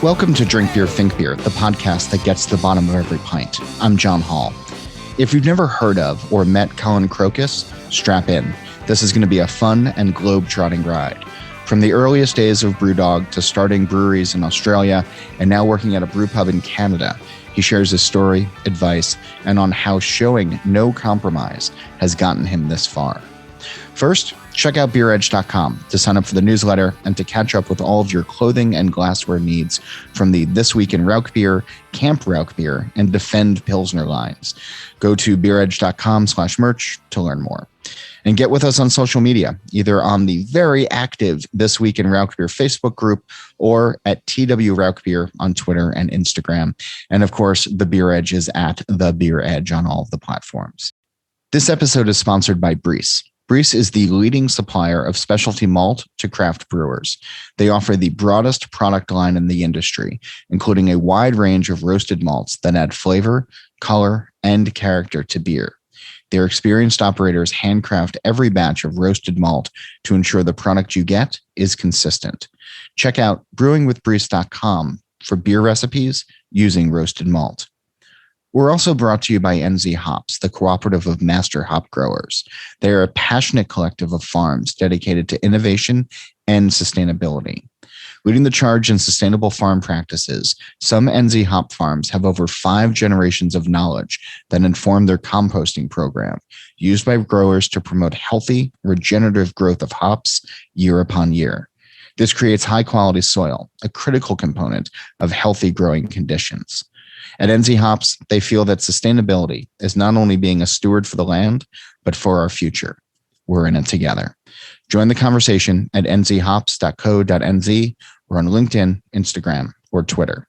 Welcome to Drink Beer, Think Beer, the podcast that gets to the bottom of every pint. I'm John Holl. If you've never heard of or met Kolin Krokis, strap in. This is going to be a fun and globe-trotting ride. From the earliest days of Brew Dog to starting breweries in Australia and now working at a brew pub in Canada, he shares his story, advice, and on how showing no compromise has gotten him this far. First, check out beeredge.com to sign up for the newsletter and to catch up with all of your clothing and glassware needs from the This Week in Rauk Beer, Camp Rauk Beer, and Defend Pilsner lines. Go to beeredge.com/merch to learn more. And get with us on social media, either on the very active This Week in Rauk Beer Facebook group or at TW Rauk Beer on Twitter and Instagram. And of course, the Beer Edge is at the Beer Edge on all of the platforms. This episode is sponsored by Breeze. Breeze is the leading supplier of specialty malt to craft brewers. They offer the broadest product line in the industry, including a wide range of roasted malts that add flavor, color, and character to beer. Their experienced operators handcraft every batch of roasted malt to ensure the product you get is consistent. Check out brewingwithbreeze.com for beer recipes using roasted malt. We're also brought to you by NZ Hops, the cooperative of master hop growers. They are a passionate collective of farms dedicated to innovation and sustainability. Leading the charge in sustainable farm practices, some NZ hop farms have over 5 generations of knowledge that inform their composting program, used by growers to promote healthy, regenerative growth of hops year upon year. This creates high-quality soil, a critical component of healthy growing conditions. At NZ Hops, they feel that sustainability is not only being a steward for the land, but for our future. We're in it together. Join the conversation at nzhops.co.nz or on LinkedIn, Instagram, or Twitter.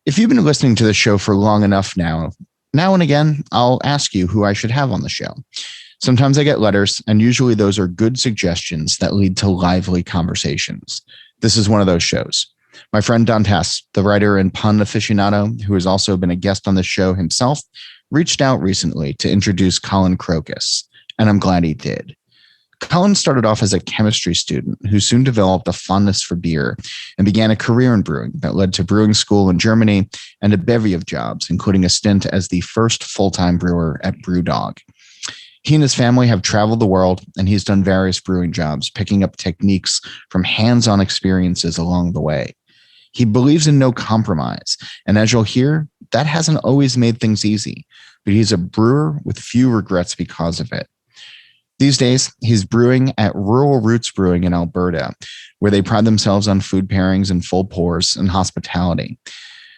If you've been listening to the show for long enough now and again, I'll ask you who I should have on the show. Sometimes I get letters, and usually those are good suggestions that lead to lively conversations. This is one of those shows. My friend Dantas, the writer and pun aficionado, who has also been a guest on the show himself, reached out recently to introduce Kolin Krokis, and I'm glad he did. Kolin started off as a chemistry student who soon developed a fondness for beer and began a career in brewing that led to brewing school in Germany and a bevy of jobs, including a stint as the first full-time brewer at Brew Dog. He and his family have traveled the world, and he's done various brewing jobs, picking up techniques from hands-on experiences along the way. He believes in no compromise, and as you'll hear, that hasn't always made things easy, but he's a brewer with few regrets because of it. These days, he's brewing at Rural Roots Brewing in Alberta, where they pride themselves on food pairings and full pours and hospitality.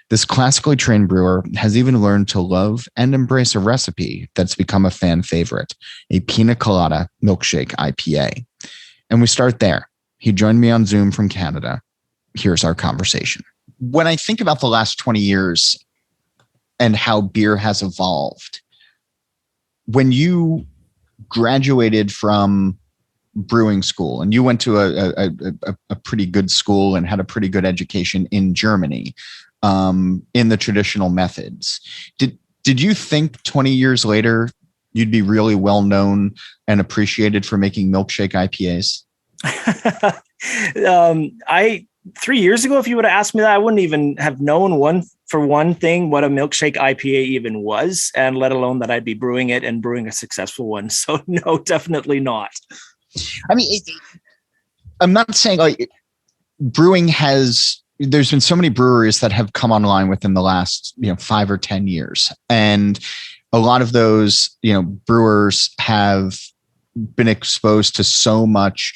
This classically trained brewer has even learned to love and embrace a recipe that's become a fan favorite, a pina colada milkshake IPA. And we start there. He joined me on Zoom from Canada. Here's our conversation. When I think about the last 20 years and how beer has evolved, when you graduated from brewing school and you went to a pretty good school and had a pretty good education in Germany, in the traditional methods, did you think 20 years later you'd be really well known and appreciated for making milkshake IPAs? 3 years ago, if you would have asked me that, I wouldn't even have known one thing what a milkshake IPA even was, and let alone that I'd be brewing it and brewing a successful one. So no, definitely not. I mean, I'm not saying like brewing there's been so many breweries that have come online within the last 5 or 10 years. And a lot of those, brewers have been exposed to so much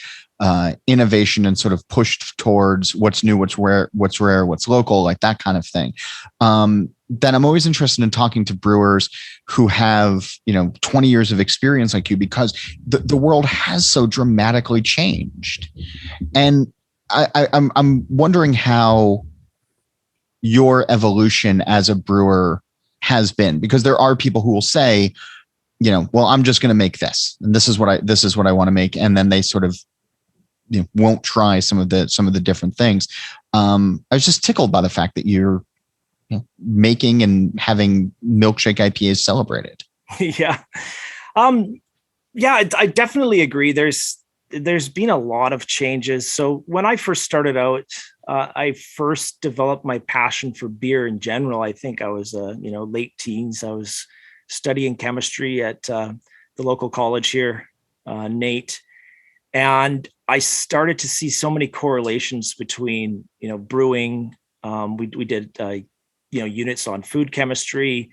innovation and sort of pushed towards what's new, what's rare, what's local, like that kind of thing. Then I'm always interested in talking to brewers who have, 20 years of experience like you, because the world has so dramatically changed. And I'm wondering how your evolution as a brewer has been, because there are people who will say, well, I'm just going to make this, and this is what I want to make. And then they sort of won't try some of the different things. I was just tickled by the fact that you're making and having milkshake IPAs celebrated. Yeah. I definitely agree. There's been a lot of changes. So when I first started out, I first developed my passion for beer in general. I think I was, late teens. I was studying chemistry at the local college here, Nate. And I started to see so many correlations between, brewing. We did, units on food chemistry.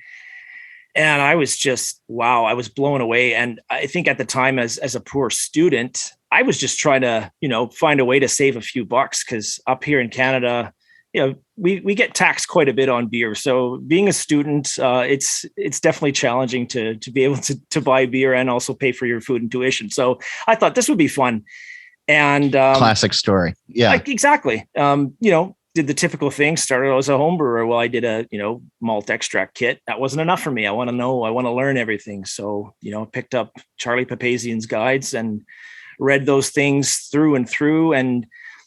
And I was just, wow, I was blown away. And I think at the time as a poor student, I was just trying to, find a way to save a few bucks, because up here in Canada, we get taxed quite a bit on beer. So being a student, it's definitely challenging to be able to buy beer and also pay for your food and tuition. So I thought this would be fun. And classic story. Yeah, exactly. Did the typical thing, started as a home brewer. Well, I did a, malt extract kit. That wasn't enough for me. I want to learn everything. So, picked up Charlie Papazian's guides and read those things through and through. And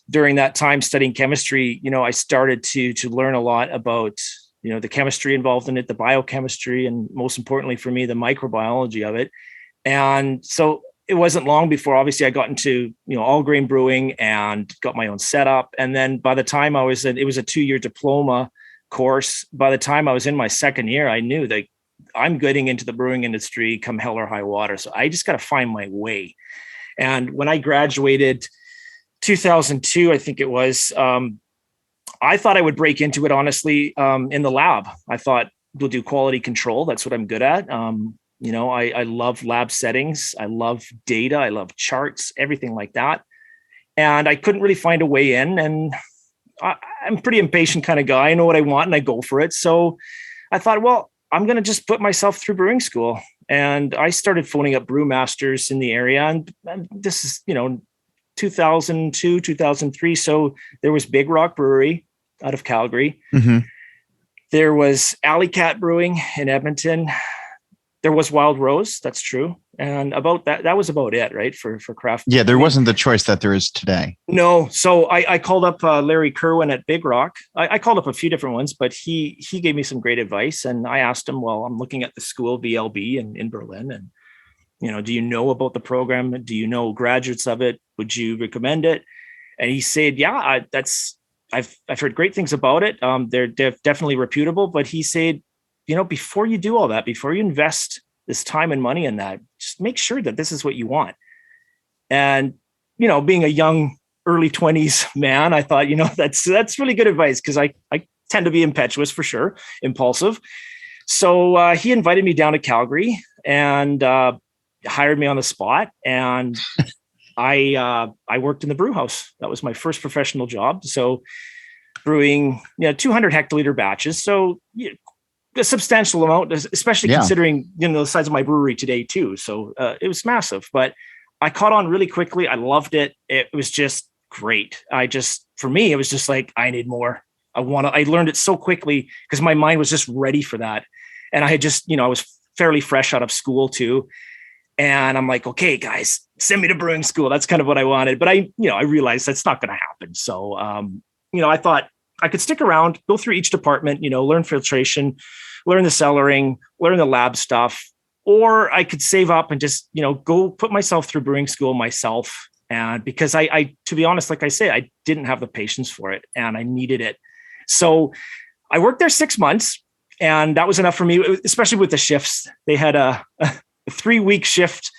during that time studying chemistry, I started to learn a lot about, the chemistry involved in it, the biochemistry, and most importantly for me, the microbiology of it. And so it wasn't long before obviously I got into, all grain brewing and got my own setup. And then by the time it was a 2-year diploma course. By the time I was in my second year, I knew that I'm getting into the brewing industry come hell or high water. So I just got to find my way. And when I graduated 2002, I think it was, I thought I would break into it, honestly, in the lab. I thought we'll do quality control. That's what I'm good at. I love lab settings. I love data. I love charts, everything like that. And I couldn't really find a way in. And I'm a pretty impatient kind of guy. I know what I want and I go for it. So I thought, well, I'm going to just put myself through brewing school. And I started phoning up brewmasters in the area. And this is, 2002, 2003. So there was Big Rock Brewery out of Calgary. Mm-hmm. There was Alley Cat Brewing in Edmonton. There was Wild Rose. That's true. And about that was about it, right? For craft. Yeah. There wasn't the choice that there is today. No. So I called up Larry Kerwin at Big Rock. I called up a few different ones, but he gave me some great advice. And I asked him, well, I'm looking at the school VLB in Berlin. And, do you know about the program? Do you know graduates of it? Would you recommend it? And he said, yeah, I've heard great things about it. They're definitely reputable, but he said, before you do all that, before you invest this time and money in that, just make sure that this is what you want. And, being a young early 20s man, I thought, that's really good advice, because I tend to be impetuous for sure, impulsive. So he invited me down to Calgary and hired me on the spot. And I worked in the brew house. That was my first professional job. So brewing 200 hectoliter batches. So a substantial amount, especially considering the size of my brewery today too. So it was massive, but I caught on really quickly. I loved it. It was just great. For me, it was just like, I need more. I learned it so quickly because my mind was just ready for that. And I had just, I was fairly fresh out of school too. And I'm like, okay, guys, send me to brewing school. That's kind of what I wanted. But I realized that's not going to happen. So, I thought I could stick around, go through each department, learn filtration, learn the cellaring, learn the lab stuff, or I could save up and just, go put myself through brewing school myself. And because I, to be honest, like I say, I didn't have the patience for it and I needed it. So I worked there 6 months and that was enough for me, especially with the shifts. They had a 2-week shift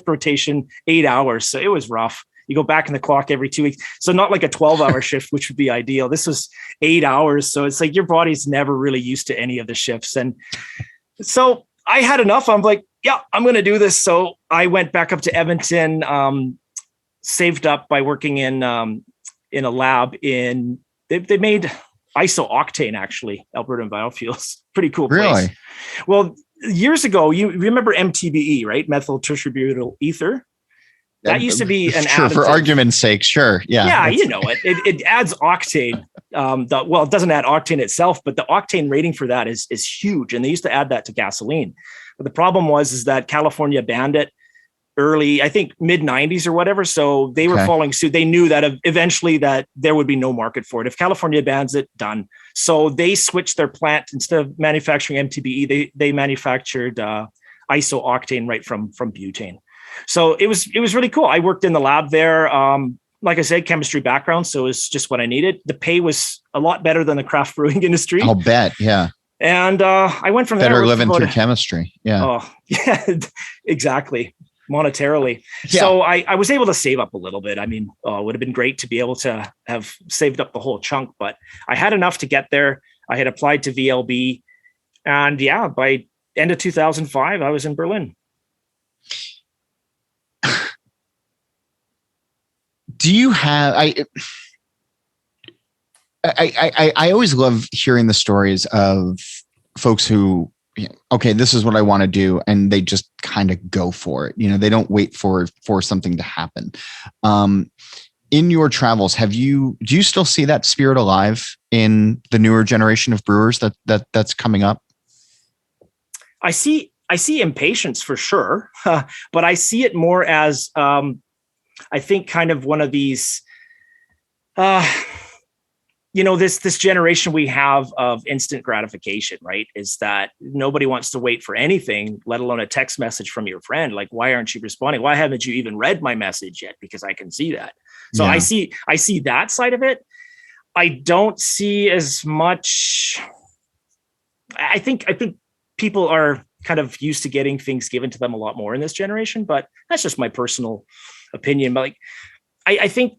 rotation, 8 hours. So it was rough. You go back in the clock every 2 weeks. So not like a 12-hour shift, which would be ideal. This was 8 hours. So it's like your body's never really used to any of the shifts. And so I had enough. I'm like, yeah, I'm going to do this. So I went back up to Edmonton, saved up by working in a lab they made iso-octane, actually, Alberta Biofuels. Pretty cool place. Really? Well, years ago, you remember MTBE, right? Methyl tetrabutyl ether. That used to be an sure, additive. For argument's sake, sure. Yeah. Yeah, it adds octane. It doesn't add octane itself, but the octane rating for that is huge. And they used to add that to gasoline. But the problem is that California banned it early, I think mid 90s or whatever. So they were following suit. They knew that eventually that there would be no market for it. If California bans it, done. So they switched their plant. Instead of manufacturing MTBE, they manufactured iso-octane right from butane. So it was really cool. I worked in the lab there, like I said, chemistry background. So it's just what I needed. The pay was a lot better than the craft brewing industry. I'll bet. Yeah. And I went from better there. living through chemistry. Yeah. Oh, yeah, exactly. Monetarily. Yeah. So I was able to save up a little bit. I mean, it would have been great to be able to have saved up the whole chunk, but I had enough to get there. I had applied to VLB, and yeah, by end of 2005, I was in Berlin. Do you have, I always love hearing the stories of folks who, okay, this is what I want to do, and they just kind of go for it. You know, they don't wait for something to happen. In your travels, do you still see that spirit alive in the newer generation of brewers that's coming up? I see impatience for sure, but I see it more as, I think kind of one of these, this generation we have of instant gratification, right? Is that nobody wants to wait for anything, let alone a text message from your friend. Like, why aren't you responding? Why haven't you even read my message yet? Because I can see that. So yeah. I see that side of it. I don't see as much. I think people are kind of used to getting things given to them a lot more in this generation, but that's just my personal opinion. But like, I think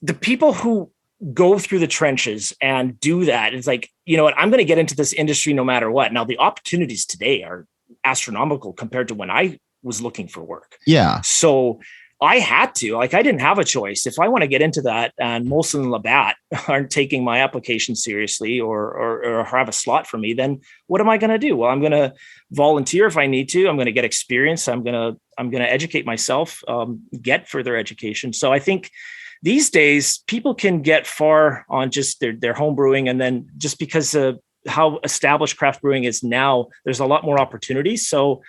the people who go through the trenches and do that, it's like, you know what, I'm going to get into this industry no matter what. Now, the opportunities today are astronomical compared to when I was looking for work. Yeah. So I had to, I didn't have a choice. If I want to get into that, and Molson and Labatt aren't taking my application seriously or have a slot for me, then what am I going to do? Well, I'm going to volunteer if I need to. I'm going to get experience. I'm going to educate myself, get further education. So I think these days people can get far on just their home brewing. And then just because of how established craft brewing is now, there's a lot more opportunities. So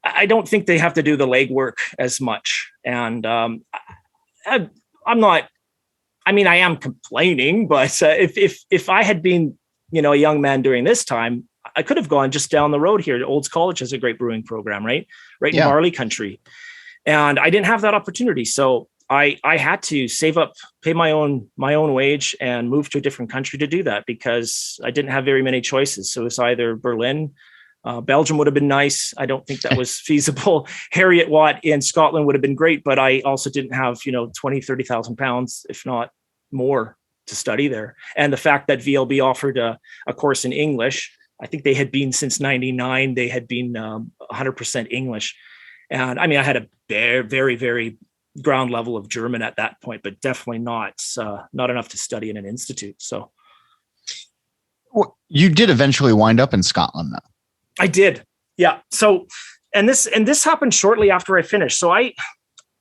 I don't think they have to do the legwork as much. And I'm not, I mean, I am complaining, but if I had been, a young man during this time, I could have gone just down the road here. Olds College has a great brewing program, right in barley country. And I didn't have that opportunity. So I had to save up, pay my own wage, and move to a different country to do that because I didn't have very many choices. So it's either Berlin, Belgium would have been nice. I don't think that was feasible. Harriet Watt in Scotland would have been great, but I also didn't have, 20, 30,000 pounds, if not more, to study there. And the fact that VLB offered a course in English, I think they had been since 99, they had been 100% English. And I mean, I had a very, very, very ground level of German at that point, but definitely not enough to study in an institute. So well, you did eventually wind up in Scotland though. I did. Yeah. So, and this happened shortly after I finished. So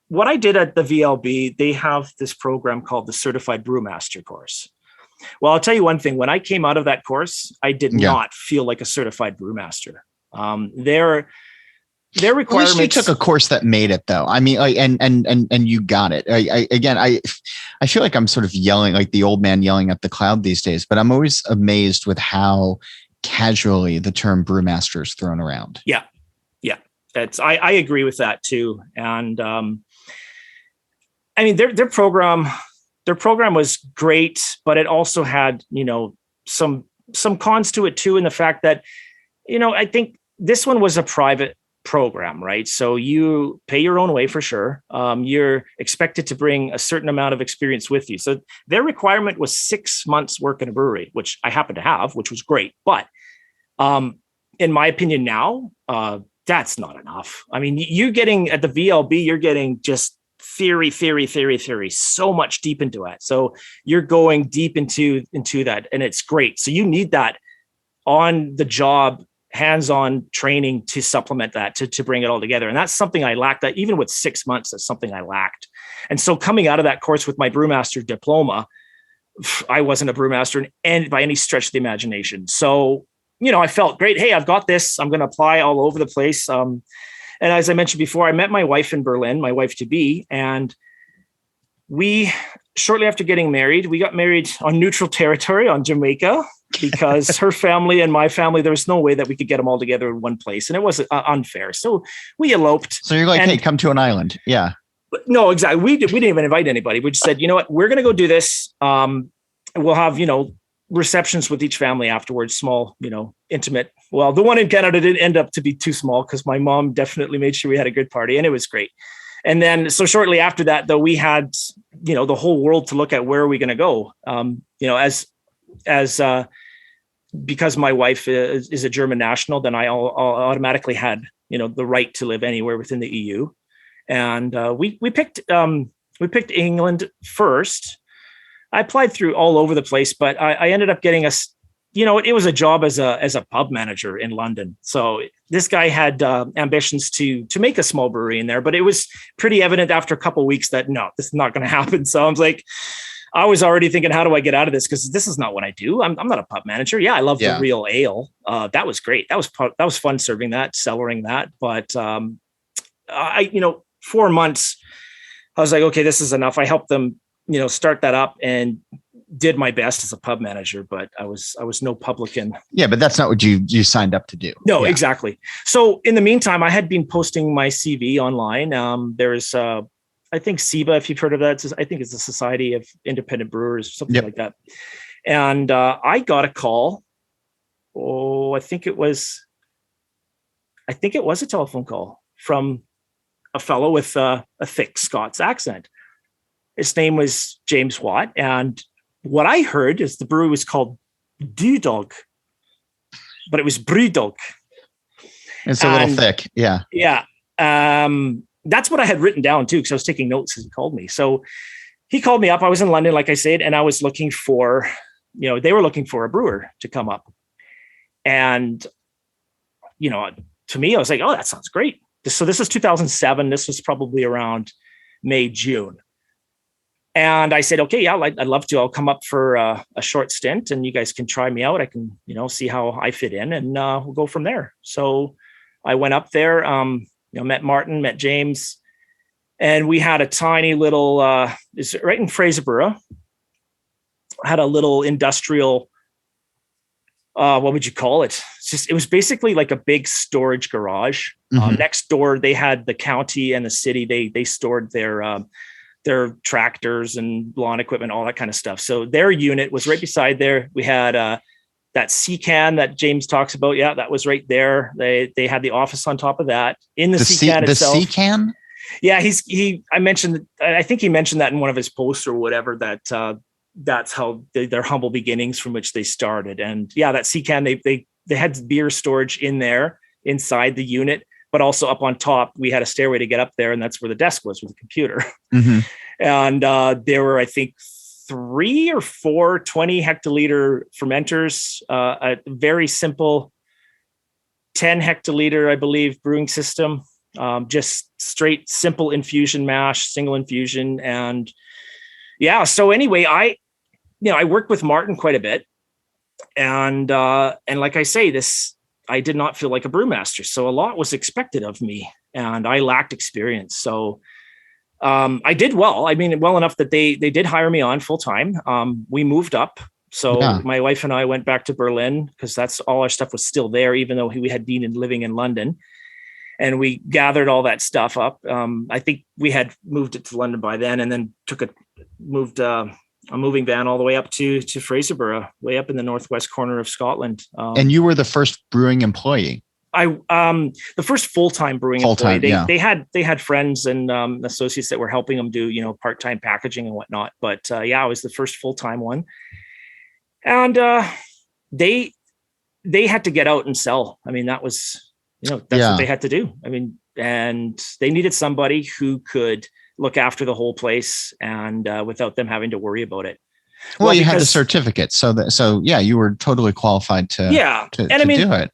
what I did at the VLB, they have this program called the Certified Brewmaster course. Well, I'll tell you one thing. When I came out of that course, I did not feel like a certified brewmaster. Their requirements. At least you took a course that made it, though. I mean, and you got it. I feel like I'm sort of yelling, like the old man yelling at the cloud these days. But I'm always amazed with how casually the term brewmaster is thrown around. Yeah. I agree with that too. And I mean, their program was great, but it also had, some cons to it too. In the fact that, I think this one was a private program, right? So you pay your own way for sure. You're expected to bring a certain amount of experience with you. So their requirement was 6 months work in a brewery, which I happen to have, which was great. But in my opinion now, that's not enough. I mean, you're getting at the VLB, you're getting just theory, so much deep into it. So you're going deep into that, and it's great. So you need that on the job, hands-on training to supplement that, to bring it all together. And that's something I lacked. That even with 6 months, that's something I lacked. And so coming out of that course with my brewmaster diploma, I wasn't a brewmaster by any stretch of the imagination. So, I felt great. Hey, I've got this. I'm going to apply all over the place. And as I mentioned before, I met my wife in Berlin, my wife to be, and we, shortly after getting married, we got married on neutral territory on Jamaica because her family and my family, there was no way that we could get them all together in one place. And it was unfair. So we eloped. So you're like, hey, come to an island. Yeah. No, exactly. We didn't even invite anybody. We just said, you know what, we're going to go do this. We'll have, receptions with each family afterwards, small, intimate. Well, the one in Canada didn't end up to be too small because my mom definitely made sure we had a good party and it was great. And then, so shortly after that, though, we had, the whole world to look at where are we going to go? Because my wife is a German national, then I automatically had, the right to live anywhere within the EU. And we picked England first. I applied through all over the place, but I ended up getting it was a job as a pub manager in London. So this guy had ambitions to make a small brewery in there, but it was pretty evident after a couple of weeks that no, this is not going to happen. So I was like, I was already thinking, how do I get out of this? Because this is not what I do. I'm not a pub manager. Yeah, I love the real ale. That was great. That was fun serving that, cellaring that. But 4 months, I was like, okay, this is enough. I helped them, start that up and did my best as a pub manager, but I was no publican. Yeah, but that's not what you signed up to do. No, exactly. So in the meantime, I had been posting my CV online. There's I think SIBA, if you've heard of that, I think it's the Society of Independent Brewers, something like that. And I got a call. Oh, I think it was a telephone call from a fellow with a thick Scots accent. His name was James Watt. And what I heard is the brewery was called Brew Dog, but it was Brew Dog. It's a little thick. Yeah. Yeah. That's what I had written down too, because I was taking notes as he called me. So he called me up. I was in London, like I said, and I was looking for, they were looking for a brewer to come up. And, to me, I was like, oh, that sounds great. So this is 2007. This was probably around May, June. And I said, okay, yeah, I'd love to. I'll come up for a short stint and you guys can try me out. I can, see how I fit in and we'll go from there. So I went up there, met Martin, met James, and we had a tiny little, it's right in Fraserburgh, had a little industrial, what would you call it? It was basically like a big storage garage. Mm-hmm. Next door, they had the county and the city. They stored their tractors and lawn equipment, all that kind of stuff. So their unit was right beside there. We had that C-can that James talks about. Yeah, that was right there. They had the office on top of that. In the C-can itself. The C-can? Yeah, I think he mentioned that in one of his posts or whatever, that that's how their humble beginnings from which they started. And yeah, that C-can, they had beer storage in there inside the unit, but also up on top, we had a stairway to get up there. And that's where the desk was with the computer. Mm-hmm. And there were, I think, 3 or 4 20 hectoliter fermenters, a very simple 10 hectoliter, I believe, brewing system, just straight, simple infusion mash, single infusion. And yeah, so anyway, I worked with Martin quite a bit. And like I say, I did not feel like a brewmaster. So a lot was expected of me and I lacked experience. So I did well. I mean, well enough that they did hire me on full time. We moved up. So my wife and I went back to Berlin because that's all our stuff was still there, even though we had been living in London. And we gathered all that stuff up. I think we had moved it to London by then, and then moved a moving van all the way up to Fraserburgh, way up in the northwest corner of Scotland. And you were the first brewing employee. The first full-time brewing employee. They had friends and associates that were helping them do, part-time packaging and whatnot. But I was the first full-time one. And they had to get out and sell. I mean, that was, that's what they had to do. I mean, and they needed somebody who could look after the whole place and without them having to worry about it. Well, you had the certificate. So you were totally qualified to do it.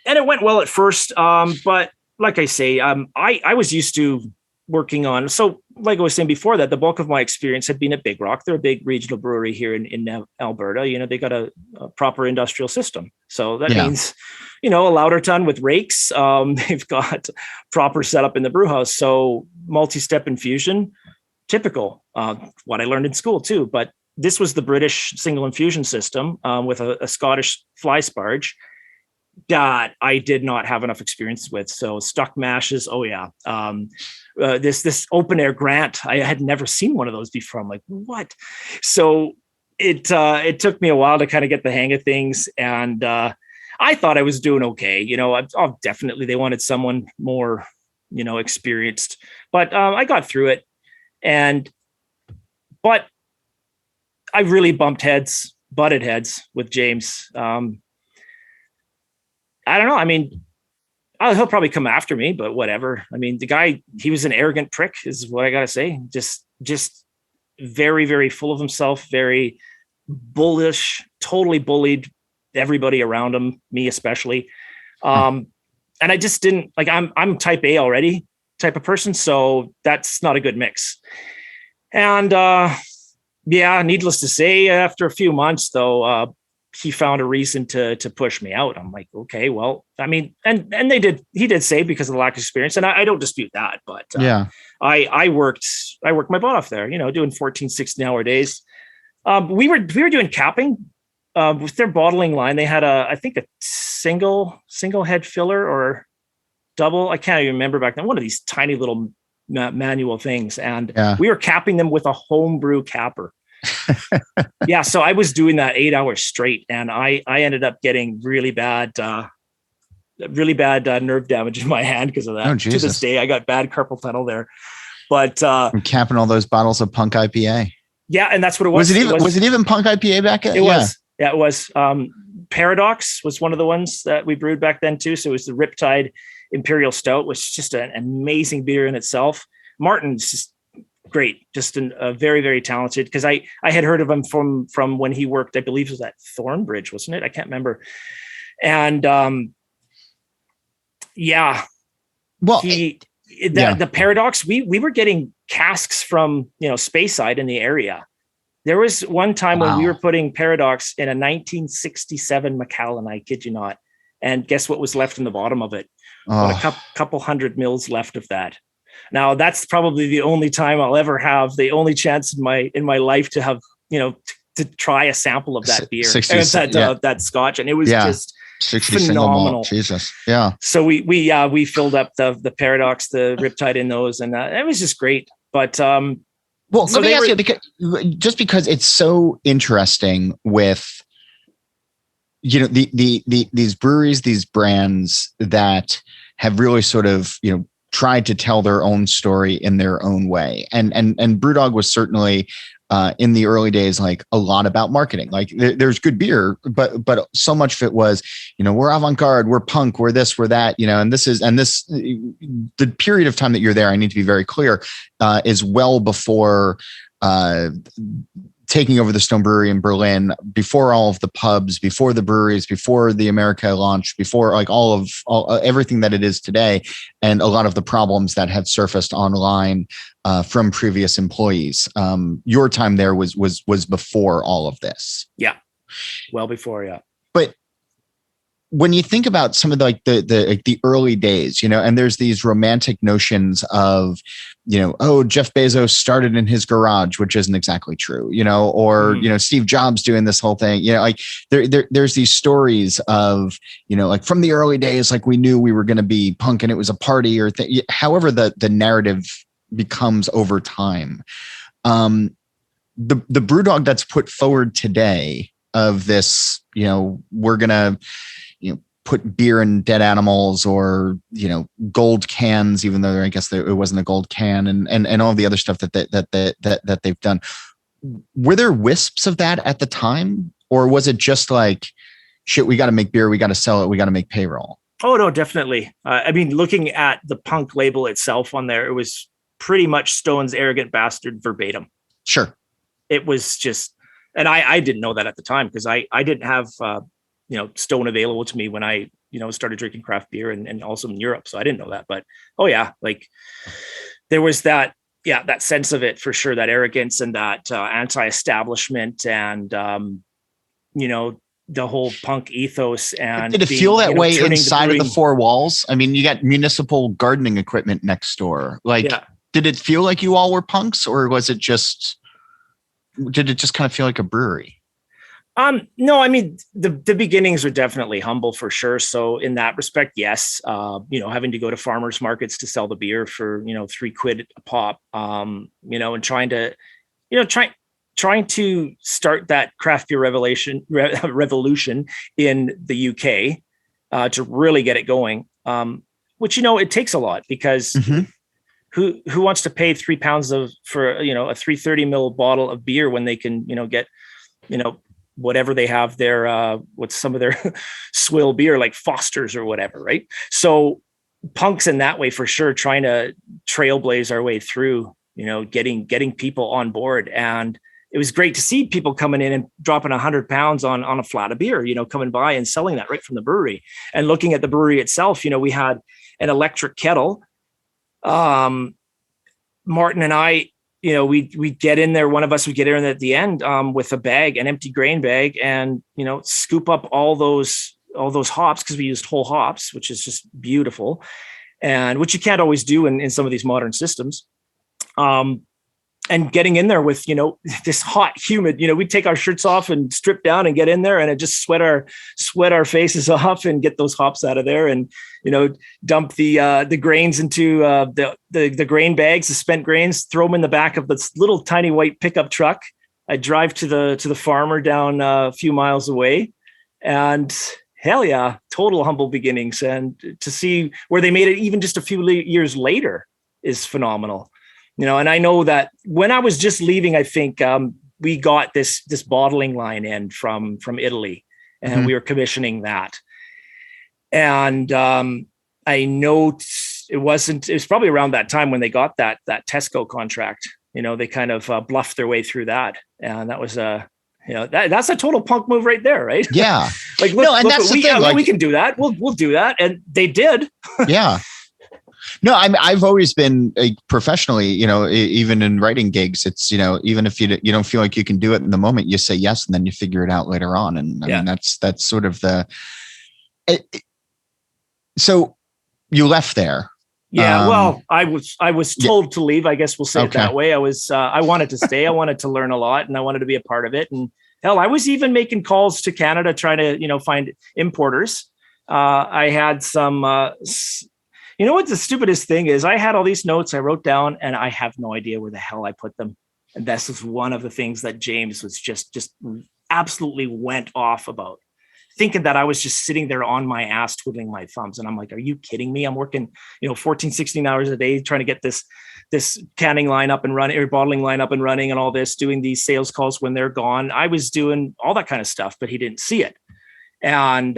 And it went well at first. But like I say, I was used to working on, so like I was saying before that, the bulk of my experience had been at Big Rock. They're a big regional brewery here in Alberta. They got a proper industrial system. So that means, a lauter ton with rakes. They've got proper setup in the brew house. So multi-step infusion, typical, what I learned in school too. But this was the British single infusion system with a Scottish fly sparge. that I did not have enough experience with. So stuck mashes. Oh yeah. This open air grant. I had never seen one of those before. I'm like, what? So it took me a while to kind of get the hang of things. And I thought I was doing okay. Definitely they wanted someone more, experienced, but I got through it. But I really butted heads with James. I don't know. I mean, he'll probably come after me, but whatever. I mean, the guy, he was an arrogant prick is what I got to say. Just very, very full of himself, very bullish, totally bullied everybody around him, me especially. And I just didn't like, I'm type A already type of person. So that's not a good mix. And needless to say, after a few months though, he found a reason to push me out. I'm like, okay, well, I mean, and he did say because of the lack of experience, and I don't dispute that, but I worked my butt off there, doing 14, 16-hour days. We were doing capping with their bottling line. They had I think a single head filler or double. I can't even remember back then. One of these tiny little manual things. And we were capping them with a homebrew capper. Yeah. So I was doing that 8 hours straight, and I ended up getting really bad nerve damage in my hand because of that. Oh, to this day, I got bad carpal tunnel there. But I'm capping all those bottles of Punk IPA. Yeah, and that's what it was. Was it even Punk IPA back then? It was. Yeah, it was. Paradox was one of the ones that we brewed back then too. So it was the Riptide Imperial Stout, which is just an amazing beer in itself. Martin's just great, just a very, very talented, because I had heard of him from when he worked, I believe it was at Thornbridge, wasn't it? I can't remember. And well, the Paradox, we were getting casks from Speyside in the area. There was one time when we were putting Paradox in a 1967 Macallan, I kid you not, and guess what was left in the bottom of it? About a couple 100 mils left of that. Now that's probably the only time I'll ever have, the only chance in my life to have, to try a sample of that beer, that Scotch. And it was just 60 phenomenal. Jesus. Yeah. So we filled up the Paradox, the Riptide in those, and it was just great. But, well, so let me ask you, because it's so interesting with, these breweries, these brands that have really sort of, tried to tell their own story in their own way. And Brew Dog was certainly in the early days, like a lot about marketing. Like there's good beer, but so much of it was, we're avant-garde, we're punk, we're this, we're that, and the period of time that you're there, I need to be very clear, is well before taking over the Stone Brewery in Berlin, before all of the pubs, before the breweries, before the America launch, before like all everything that it is today, and a lot of the problems that have surfaced online from previous employees. Your time there was before all of this. Yeah, well before, yeah. But when you think about some of the early days, and there's these romantic notions of, Jeff Bezos started in his garage, which isn't exactly true, or, Steve Jobs doing this whole thing, like there's these stories of, like from the early days, like we knew we were going to be punk and it was a party or however the narrative becomes over time. The Brew Dog that's put forward today of this, we're going to, put beer in dead animals or, gold cans, even though I guess it wasn't a gold can and all the other stuff that they've done. Were there wisps of that at the time? Or was it just like, shit, we got to make beer, we got to sell it, we got to make payroll? Oh, no, definitely. I mean, looking at the punk label itself on there, it was pretty much Stone's Arrogant Bastard verbatim. Sure. It was just, and I didn't know that at the time because I didn't have, Stone available to me when I, started drinking craft beer and also in Europe. So I didn't know that, but like there was that sense of it for sure, that arrogance and that anti-establishment and, the whole punk ethos. And did it feel that way inside of the four walls? I mean, you got municipal gardening equipment next door. Like, did it feel like you all were punks, or did it just kind of feel like a brewery? No, I mean, the beginnings are definitely humble for sure. So in that respect, yes, having to go to farmers markets to sell the beer for, £3 a pop, and trying to start that craft beer revolution in the UK, to really get it going. Which, it takes a lot, because who wants to pay £3 for a 330 ml bottle of beer when they can, get, whatever they have there, with some of their swill beer, like Foster's or whatever. Right. So punks in that way, for sure, trying to trailblaze our way through, getting people on board. And it was great to see people coming in and dropping £100 on a flat of beer, coming by and selling that right from the brewery. And looking at the brewery itself, we had an electric kettle. Martin and I, we get in there. One of us would get in at the end, with a bag, an empty grain bag, and, scoop up all those hops, because we used whole hops, which is just beautiful, and which you can't always do in some of these modern systems. And getting in there with, this hot, humid, we'd take our shirts off and strip down and get in there, and it just sweat our faces off and get those hops out of there, and, dump the grains into the grain bags, the spent grains, throw them in the back of this little tiny white pickup truck. I drive to the farmer down a few miles away, and hell yeah, total humble beginnings. And to see where they made it even just a few years later is phenomenal. And I know that when I was just leaving, I think we got this bottling line in from Italy, and we were commissioning that. And I know it was probably around that time when they got that Tesco contract. They kind of bluffed their way through that, and that was that's a total punk move right there, right? Yeah. Like, that's the thing. We can do that. We'll do that, and they did. Yeah. No, I've always been professionally, even in writing gigs, it's, even if you don't feel like you can do it in the moment, you say yes, and then you figure it out later on. And I mean, that's sort of so you left there. Yeah. Well, I was told to leave, I guess we'll say it that way. I wanted to stay. I wanted to learn a lot, and I wanted to be a part of it. And hell, I was even making calls to Canada, trying to, find importers. I had some, you know what the stupidest thing is? I had all these notes I wrote down, and I have no idea where the hell I put them. And this is one of the things that James was just absolutely went off about, thinking that I was just sitting there on my ass twiddling my thumbs. And I'm like, are you kidding me? I'm working, 14, 16 hours a day trying to get this canning line up and running, or bottling line up and running, and all this, doing these sales calls when they're gone. I was doing all that kind of stuff, but he didn't see it. And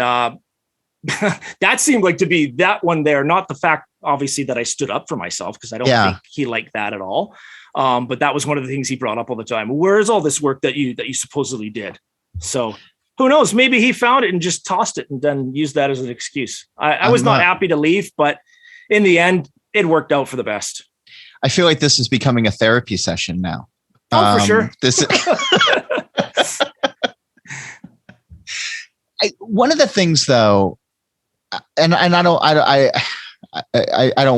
that seemed like to be that one there, not the fact, obviously, that I stood up for myself, because I don't think he liked that at all. But that was one of the things he brought up all the time. Where's all this work that you supposedly did? So who knows? Maybe he found it and just tossed it and then used that as an excuse. I was not happy to leave, but in the end, it worked out for the best. I feel like this is becoming a therapy session now. Oh, for sure. One of the things, though, and I don't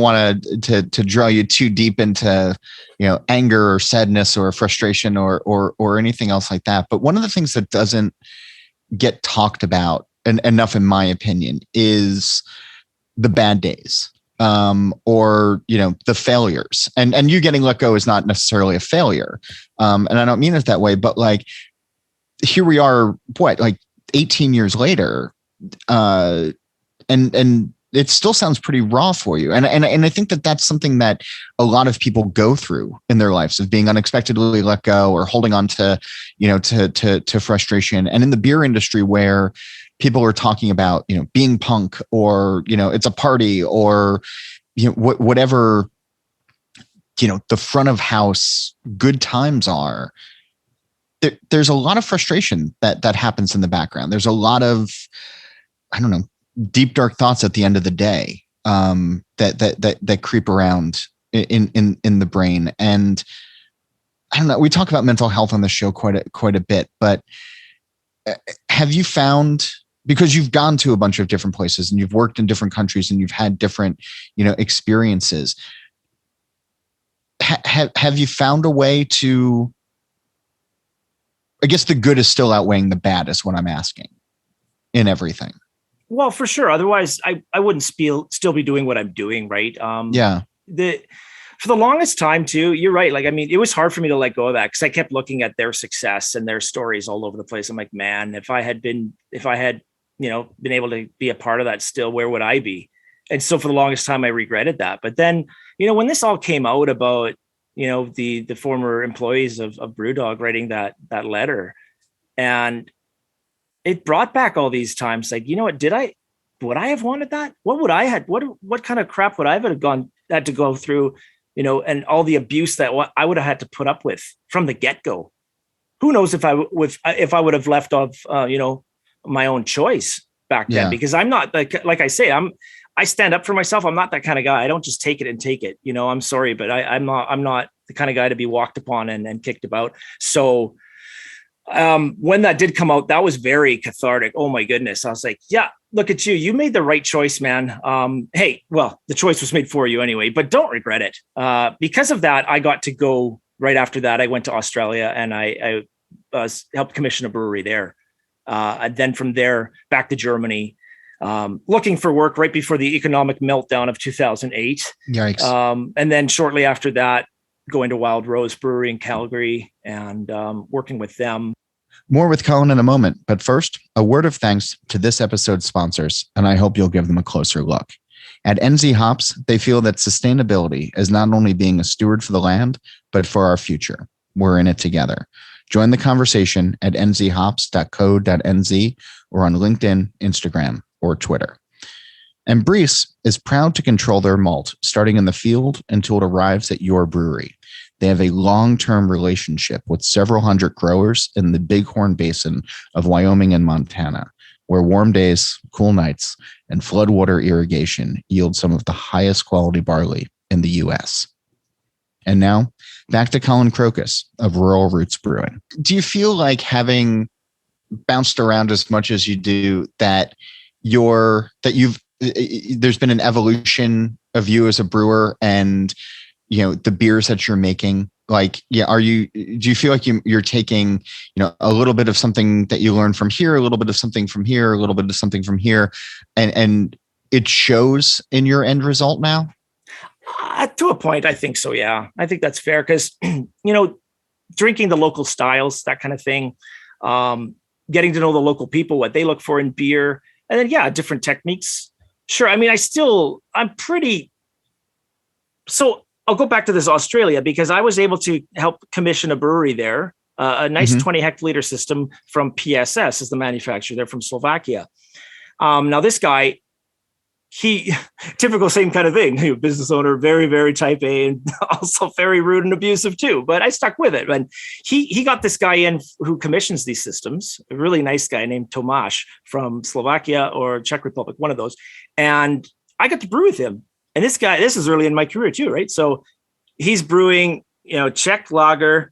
want to draw you too deep into, anger or sadness or frustration or anything else like that. But one of the things that doesn't get talked about enough, in my opinion, is the bad days, or, the failures. And you getting let go is not necessarily a failure. And I don't mean it that way, but like, here we are, 18 years later, and it still sounds pretty raw for you. And I think that that's something that a lot of people go through in their lives, of being unexpectedly let go or holding on to, to frustration. And in the beer industry, where people are talking about, being punk, or, it's a party, or, whatever, the front of house good times are, there's a lot of frustration that happens in the background. There's a lot of, I don't know, deep, dark thoughts at the end of the day, that creep around in the brain. And I don't know, we talk about mental health on the show quite a bit, but have you found, because you've gone to a bunch of different places and you've worked in different countries and you've had different, experiences, have you found a way to I guess the good is still outweighing the bad is what I'm asking in everything. Well, for sure. Otherwise, I wouldn't still be doing what I'm doing, right? Yeah. For the longest time too, you're right. Like, I mean, it was hard for me to let go of that because I kept looking at their success and their stories all over the place. I'm like, man, if I had, been able to be a part of that still, where would I be? And so for the longest time, I regretted that. But then, when this all came out about, the former employees of Brew Dog writing that letter, and it brought back all these times, like, would I have wanted that? What kind of crap would I have had to go through, and all the abuse that I would have had to put up with from the get-go. Who knows if I would have left off, my own choice back then, because I'm not like I say, I stand up for myself. I'm not that kind of guy. I don't just take it and take it. I'm sorry, but I'm not the kind of guy to be walked upon and kicked about. So when that did come out, that was very cathartic. Oh my goodness. I was like, yeah, look at you. You made the right choice, man. Hey, well, the choice was made for you anyway, but don't regret it. Because of that, I got to go right after that. I went to Australia and I helped commission a brewery there. And then from there back to Germany, looking for work right before the economic meltdown of 2008. Yikes. And then shortly after that, going to Wild Rose Brewery in Calgary and working with them. More with Colin in a moment, but first, a word of thanks to this episode's sponsors, and I hope you'll give them a closer look. At NZ Hops, they feel that sustainability is not only being a steward for the land, but for our future. We're in it together. Join the conversation at nzhops.co.nz or on LinkedIn, Instagram, or Twitter. And Brees is proud to control their malt, starting in the field until it arrives at your brewery. They have a long-term relationship with several hundred growers in the Bighorn Basin of Wyoming and Montana, where warm days, cool nights, and floodwater irrigation yield some of the highest quality barley in the U.S. And now, back to Colin Krokis of Rural Roots Brewing. Do you feel like, having bounced around as much as you do, that there's been an evolution of you as a brewer and the beers that you're making? Like, do you feel like you're taking, a little bit of something that you learned from here, a little bit of something from here, a little bit of something from here, and it shows in your end result now? To a point, I think so. Yeah, I think that's fair because, drinking the local styles, that kind of thing, getting to know the local people, what they look for in beer, and then, different techniques. Sure. I mean, so I'll go back to this Australia because I was able to help commission a brewery there, a nice 20 hectoliter system from PSS is the manufacturer. They're from Slovakia. Now this guy, he typical same kind of thing, business owner, very, very type A, and also very rude and abusive too, but I stuck with it. And he got this guy in who commissions these systems, a really nice guy named Tomáš from Slovakia or Czech Republic, one of those. And I got to brew with him. And this guy, this is early in my career too, right? So he's brewing, Czech lager.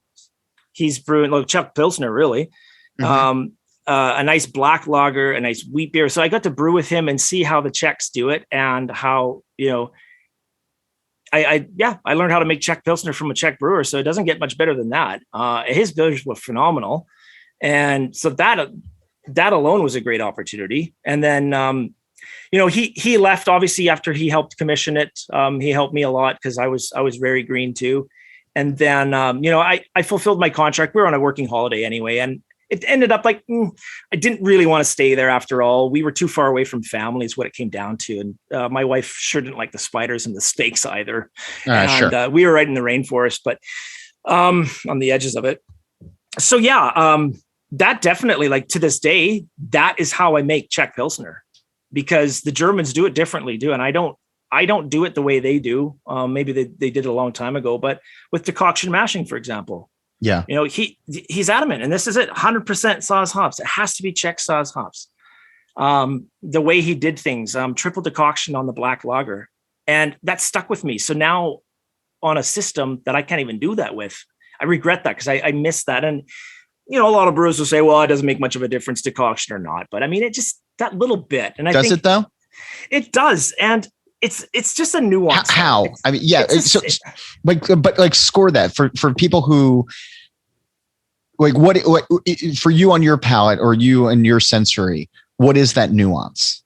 He's brewing Czech Pilsner, really. A nice black lager, a nice wheat beer. So I got to brew with him and see how the Czechs do it and how, I learned how to make Czech Pilsner from a Czech brewer. So it doesn't get much better than that. His beers were phenomenal. And so that alone was a great opportunity. And then, he left obviously after he helped commission it. He helped me a lot because I was very green too. And then, I fulfilled my contract. We were on a working holiday anyway. And it ended up like, I didn't really want to stay there after all. We were too far away from family is what it came down to. And my wife sure didn't like the spiders and the snakes either. Sure. We were right in the rainforest, but on the edges of it. So that definitely, like, to this day, that is how I make Czech Pilsner, because the Germans do it differently too. And I don't do it the way they do. Maybe they did it a long time ago, but with decoction mashing, for example. Yeah. He's adamant, and this is it. 100% Saaz hops. It has to be Czech Saaz hops. The way he did things, triple decoction on the black lager, and that stuck with me. So now on a system that I can't even do that with, I regret that because I miss that. And, a lot of brewers will say, well, it doesn't make much of a difference decoction or not. But I mean, it just, that little bit. And I think it though? It does. And it's just a nuance. How? I mean, yeah. But score that for people who like what for you on your palate or you and your sensory, what is that nuance?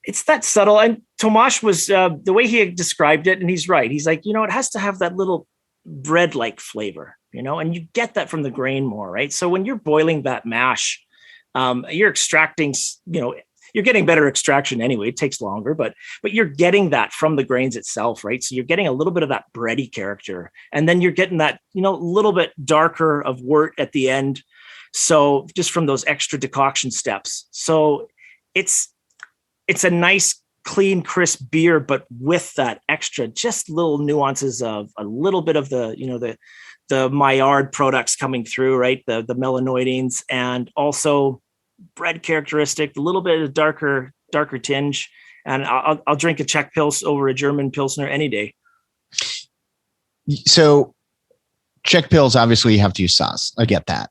It's that subtle. And Tomasz was the way he described it, and he's right. He's like, it has to have that little bread-like flavor, and you get that from the grain more, right? So when you're boiling that mash, you're extracting, you're getting better extraction anyway. It takes longer, but you're getting that from the grains itself, right? So you're getting a little bit of that bready character, and then you're getting that, little bit darker of wort at the end. So just from those extra decoction steps. So it's a nice, clean, crisp beer, but with that extra, just little nuances of a little bit of the Maillard products coming through, right? The melanoidins, and also bread characteristic, a little bit of darker tinge. And I'll drink a Czech Pils over a German Pilsner any day. So Czech Pils, obviously you have to use sauce. I get that.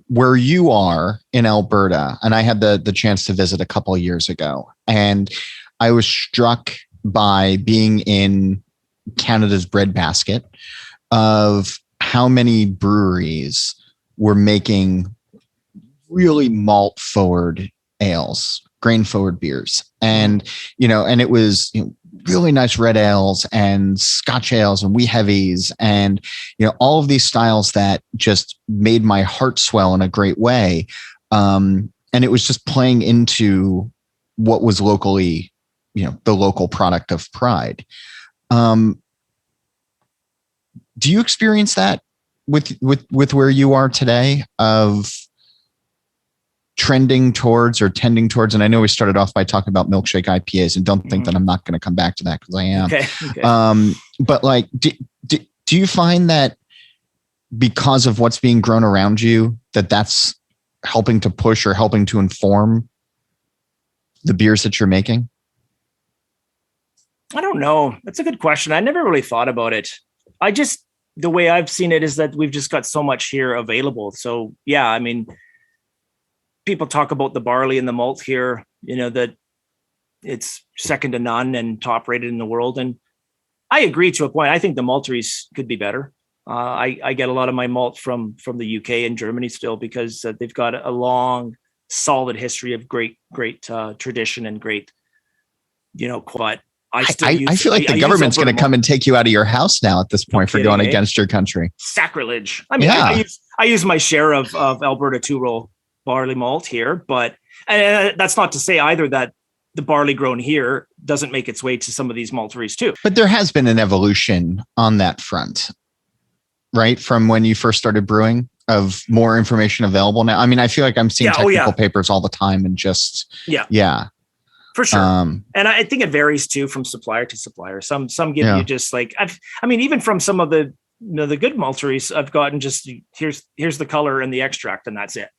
Where you are in Alberta, and I had the chance to visit a couple of years ago, and I was struck by being in Canada's breadbasket of how many breweries were making really malt forward ales, grain forward beers. And, and it was really nice red ales and Scotch ales and wee heavies and, all of these styles that just made my heart swell in a great way. And it was just playing into what was locally, the local product of pride. Do you experience that with where you are today of trending towards or tending towards, and I know we started off by talking about milkshake IPAs, and don't think that I'm not going to come back to that because I am. Okay. But like, do you find that because of what's being grown around you, that's helping to push or helping to inform the beers that you're making? I don't know. That's a good question. I never really thought about it. The way I've seen it is that we've just got so much here available. So yeah, I mean, people talk about the barley and the malt here, that it's second to none and top rated in the world. And I agree to a point. I think the malteries could be better. I get a lot of my malt from the UK and Germany still because they've got a long, solid history of great tradition and great, quality. I feel like the government's going to come and take you out of your house now at this point for going against your country. Sacrilege. I mean, yeah. I use my share of Alberta 2-roll barley malt here, but that's not to say either that the barley grown here doesn't make its way to some of these malteries too. But there has been an evolution on that front, right? From when you first started brewing, of more information available now. I mean, I feel like I'm seeing technical papers all the time and just, for sure. And I think it varies too from supplier to supplier. Some give you just like, even from some of the, the good malteries I've gotten just here's the color and the extract and that's it,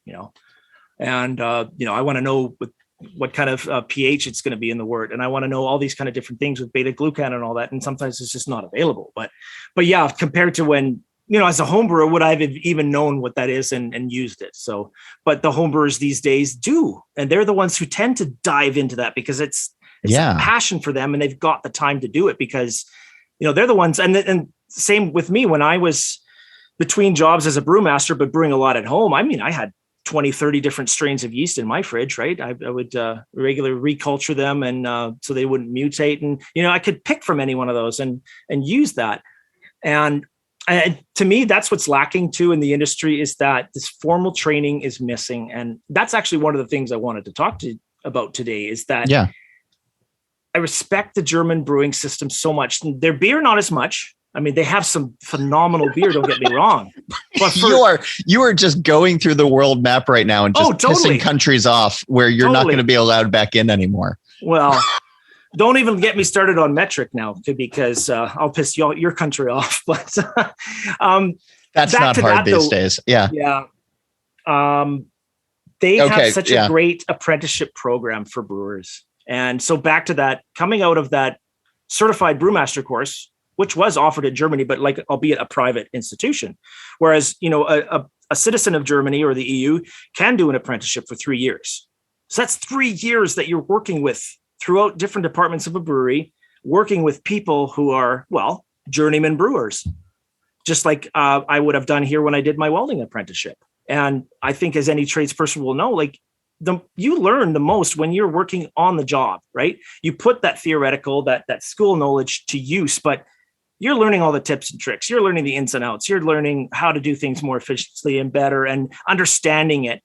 and, I want to know what kind of pH it's going to be in the wort. And I want to know all these kind of different things with beta glucan and all that. And sometimes it's just not available, but yeah, compared to when, as a home brewer, would I have even known what that is and used it? So, but the home brewers these days do, and they're the ones who tend to dive into that because it's a passion for them and they've got the time to do it because, they're the ones. And same with me when I was between jobs as a brewmaster, but brewing a lot at home. I mean, I had 20, 30 different strains of yeast in my fridge, right? I would regularly reculture them and so they wouldn't mutate. And, I could pick from any one of those and use that. And to me, that's what's lacking too in the industry is that this formal training is missing. And that's actually one of the things I wanted to talk about today is that I respect the German brewing system so much. Their beer, not as much. I mean, they have some phenomenal beer. Don't get me wrong. But you are just going through the world map right now and just pissing countries off where you're not going to be allowed back in anymore. Well, don't even get me started on metric now, because I'll piss your country off. But that's not hard these days. Yeah. They have such a great apprenticeship program for brewers, and so back to that, coming out of that certified brewmaster course, which was offered in Germany, but albeit a private institution. Whereas, a citizen of Germany or the EU can do an apprenticeship for 3 years. So that's 3 years that you're working with throughout different departments of a brewery, working with people who are, journeyman brewers, just like I would have done here when I did my welding apprenticeship. And I think as any tradesperson will know, like you learn the most when you're working on the job, right? You put that theoretical, that school knowledge to use, but you're learning all the tips and tricks. You're learning the ins and outs. You're learning how to do things more efficiently and better and understanding it.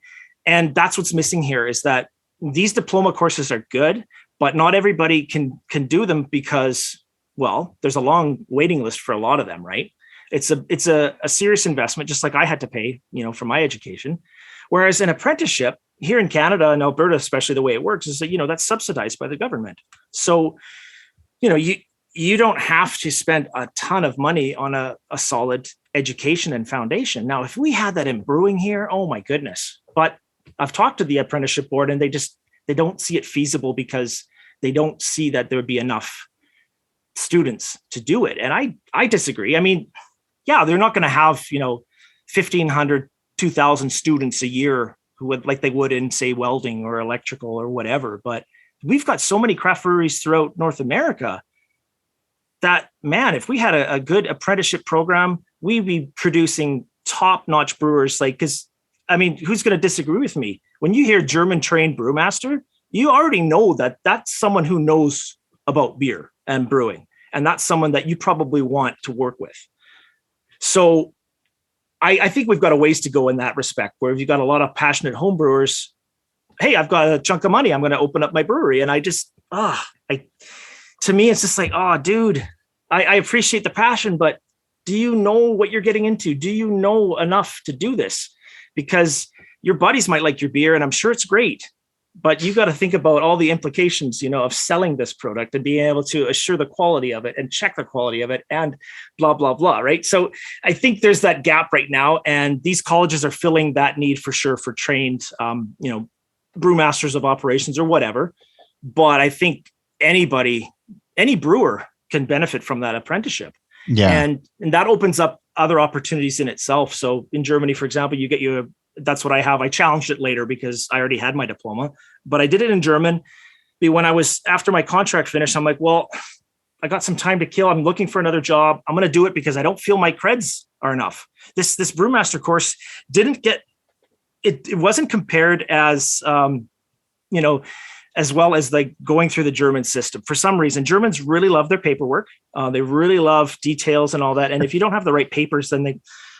And that's what's missing here is that these diploma courses are good, but not everybody can do them because, well, there's a long waiting list for a lot of them, right? It's a serious investment, just like I had to pay, for my education. Whereas an apprenticeship here in Canada and Alberta, especially the way it works is that, that's subsidized by the government. So, you don't have to spend a ton of money on a solid education and foundation. Now, if we had that in brewing here, oh my goodness. But I've talked to the apprenticeship board and they don't see it feasible because they don't see that there would be enough students to do it. And I disagree. I mean, yeah, they're not going to have, 1,500, 2,000 students a year who would like they would in, say, welding or electrical or whatever. But we've got so many craft breweries throughout North America that, man, if we had a good apprenticeship program, we'd be producing top-notch brewers. Because, I mean, who's going to disagree with me? When you hear German-trained brewmaster, you already know that that's someone who knows about beer and brewing. And that's someone that you probably want to work with. So I think we've got a ways to go in that respect, where if you've got a lot of passionate home brewers, hey, I've got a chunk of money, I'm going to open up my brewery. And to me, it's just like, oh, dude, I appreciate the passion, but do you know what you're getting into? Do you know enough to do this? Because your buddies might like your beer, and I'm sure it's great, but you got to think about all the implications, of selling this product and being able to assure the quality of it and check the quality of it and blah, blah, blah. Right. So I think there's that gap right now. And these colleges are filling that need for sure for trained, brewmasters of operations or whatever. But I think any brewer can benefit from that apprenticeship. Yeah. And that opens up other opportunities in itself. So in Germany, for example, that's what I have. I challenged it later because I already had my diploma, but I did it in German. When after my contract finished, I'm like, well, I got some time to kill. I'm looking for another job. I'm going to do it because I don't feel my creds are enough. This brewmaster course it wasn't compared as, as well as like going through the German system. For some reason, Germans really love their paperwork. They really love details and all that. And if you don't have the right papers, then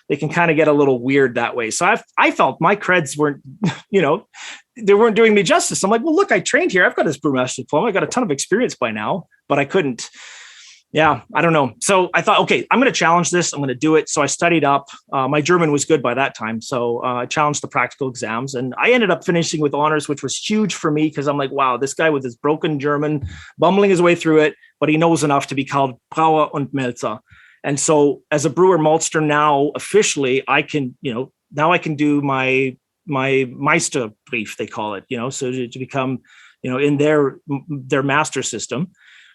they can kind of get a little weird that way. So I felt my creds weren't, they weren't doing me justice. I'm like, well, look, I trained here. I've got this brewmaster diploma. I got a ton of experience by now, but I couldn't. Yeah, I don't know. So I thought, okay, I'm going to challenge this. I'm going to do it. So I studied up. My German was good by that time. So I challenged the practical exams, and I ended up finishing with honors, which was huge for me because I'm like, wow, this guy with his broken German, bumbling his way through it, but he knows enough to be called Brauer und Melzer. And so as a brewer maltster now, officially, I can, now I can do my Meisterbrief, they call it, so to become, in their master system,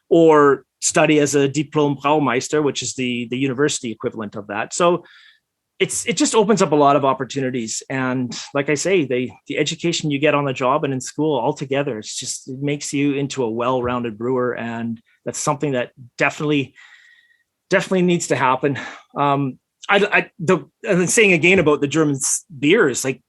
or study as a Diplom Braumeister, which is the university equivalent of that. So it just opens up a lot of opportunities. And like I say, the education you get on the job and in school altogether, it makes you into a well-rounded brewer. And that's something that definitely needs to happen. And then saying again about the German beers, like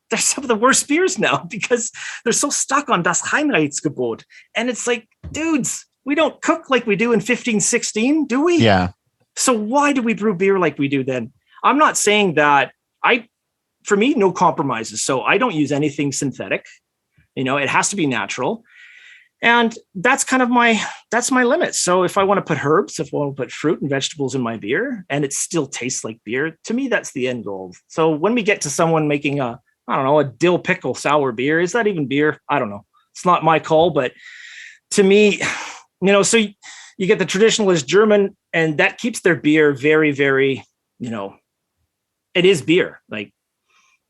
they're some of the worst beers now because they're so stuck on das Reinheitsgebot. And it's like, dudes, we don't cook like we do in 1516, do we? Yeah. So why do we brew beer like we do then? I'm not saying that for me, no compromises. So I don't use anything synthetic. It has to be natural. And that's kind of my limit. So if I want to put herbs, if I want to put fruit and vegetables in my beer and it still tastes like beer, to me, that's the end goal. So when we get to someone making a dill pickle sour beer, is that even beer? I don't know. It's not my call, but to me, so you get the traditionalist German and that keeps their beer very, very, it is beer,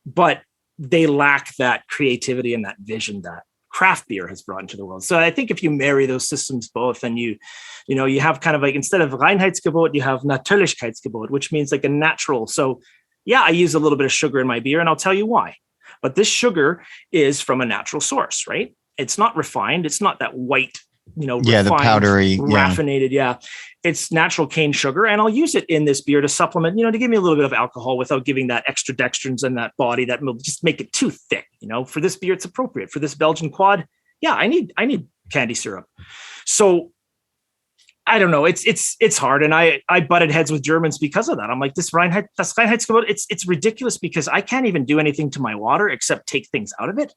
but they lack that creativity and that vision that craft beer has brought into the world. So I think if you marry those systems both and you have kind of like, instead of Reinheitsgebot, you have Natürlichkeitsgebot, which means like a natural. So yeah, I use a little bit of sugar in my beer and I'll tell you why. But this sugar is from a natural source, right? It's not refined. It's not that white, refined, the powdery, raffinated. Yeah. It's natural cane sugar. And I'll use it in this beer to supplement, to give me a little bit of alcohol without giving that extra dextrins and that body that will just make it too thick. For this beer, it's appropriate. For this Belgian quad, yeah, I need candy syrup. So I don't know. It's hard. And I butted heads with Germans because of that. I'm like, this Reinheitsgebot, it's ridiculous because I can't even do anything to my water except take things out of it.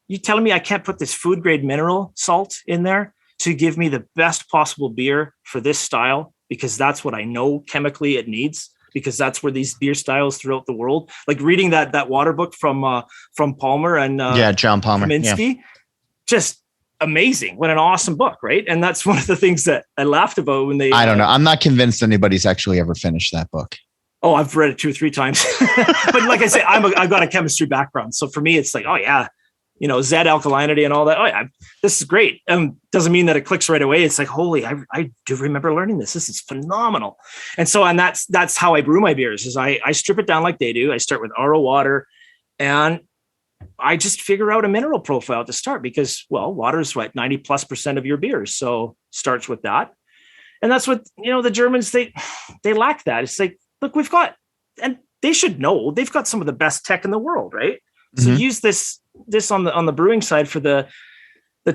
You telling me I can't put this food grade mineral salt in there to give me the best possible beer for this style, because that's what I know chemically it needs, because that's where these beer styles throughout the world, like reading that water book from Palmer and John Palmer, Kaminsky, just amazing. What an awesome book, right? And that's one of the things that I laughed about when they. I don't know. I'm not convinced anybody's actually ever finished that book. Oh, I've read it 2 or 3 times. But like I say, I've got a chemistry background, so for me, it's like, oh yeah, Z alkalinity and all that. Oh yeah, this is great. Doesn't mean that it clicks right away. It's like, holy, I do remember learning this. This is phenomenal. And so, and that's how I brew my beers. Is I strip it down like they do. I start with RO water, and I just figure out a mineral profile to start, because, well, water is 90+% of your beers. So starts with that. And that's what, the Germans, they lack that. It's like, look, we've got, and they should know, they've got some of the best tech in the world, right? So use this on the brewing side for the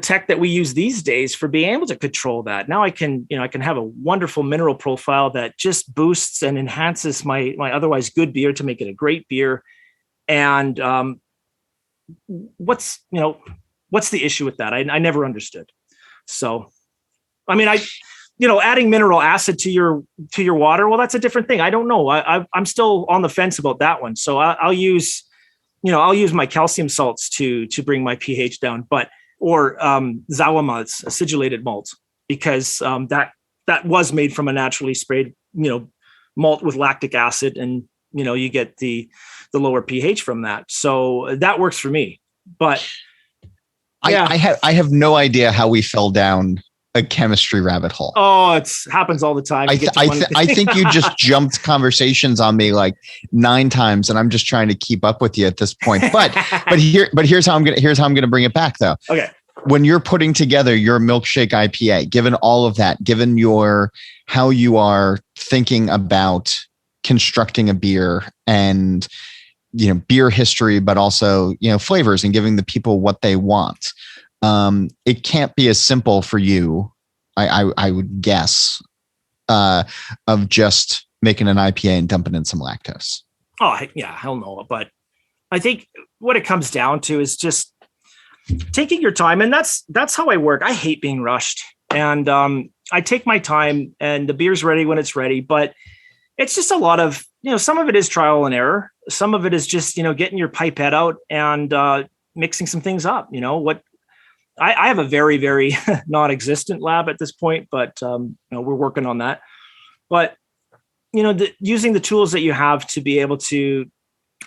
tech that we use these days for being able to control that. Now I can have a wonderful mineral profile that just boosts and enhances my otherwise good beer to make it a great beer. And, what's the issue with that? I never understood. So, I mean, adding mineral acid to your water, well, that's a different thing. I don't know. I'm still on the fence about that one. So I'll use my calcium salts to bring my pH down, or Sauer malts, acidulated malt, because that was made from a naturally sprayed, malt with lactic acid, and you get the lower pH from that. So that works for me. But yeah. I have no idea how we fell down a chemistry rabbit hole. Oh, it happens all the time. I think you just jumped conversations on me like 9 times, and I'm just trying to keep up with you at this point. But here's how I'm gonna bring it back though. Okay. When you're putting together your milkshake IPA, given all of that, given how you are thinking about constructing a beer and beer history, but also flavors and giving the people what they want, it can't be as simple for you, I would guess, of just making an IPA and dumping in some lactose. Oh yeah, hell no. But I think what it comes down to is just taking your time, and that's how I work. I hate being rushed, and I take my time, and the beer's ready when it's ready. But it's just a lot of, some of it is trial and error. Some of it is just, getting your pipette out and mixing some things up. I have a very, very non-existent lab at this point, but we're working on that. But using the tools that you have to be able to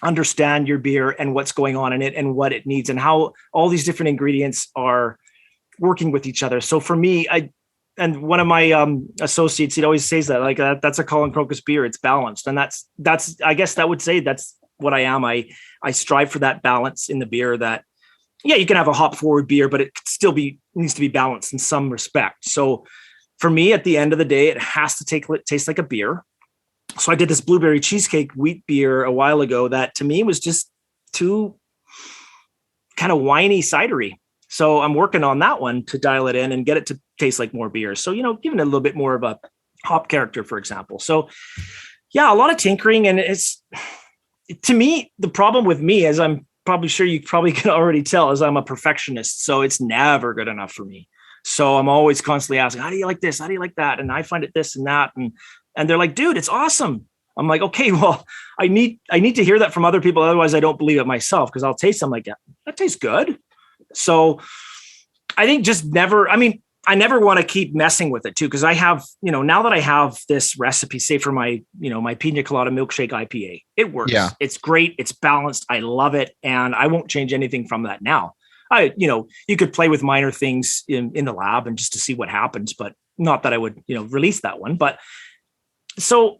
understand your beer and what's going on in it and what it needs and how all these different ingredients are working with each other. So for me, and one of my associates, he always says that that's a Kolin Krokis beer. It's balanced. And that's, I guess that would say that's what I am. I strive for that balance in the beer that, yeah, you can have a hop forward beer, but it still needs to be balanced in some respect. So for me, at the end of the day, it has to taste like a beer. So I did this blueberry cheesecake wheat beer a while ago that to me was just too kind of winey cidery. So I'm working on that one to dial it in and get it to taste like more beer. So, giving it a little bit more of a hop character, for example. So yeah, a lot of tinkering. And to me, the problem with me, as I'm probably sure you probably can already tell, is I'm a perfectionist. So it's never good enough for me. So I'm always constantly asking, how do you like this? How do you like that? And I find it this and that. And they're like, dude, it's awesome. I'm like, okay, well, I need to hear that from other people. Otherwise I don't believe it myself, because I'll taste them like, yeah, that tastes good. So I think I never want to keep messing with it too. Cause I have, now that I have this recipe, say for my, my pina colada milkshake IPA, it works. Yeah. It's great. It's balanced. I love it. And I won't change anything from that now. You could play with minor things in the lab and just to see what happens, but not that I would, release that one. But so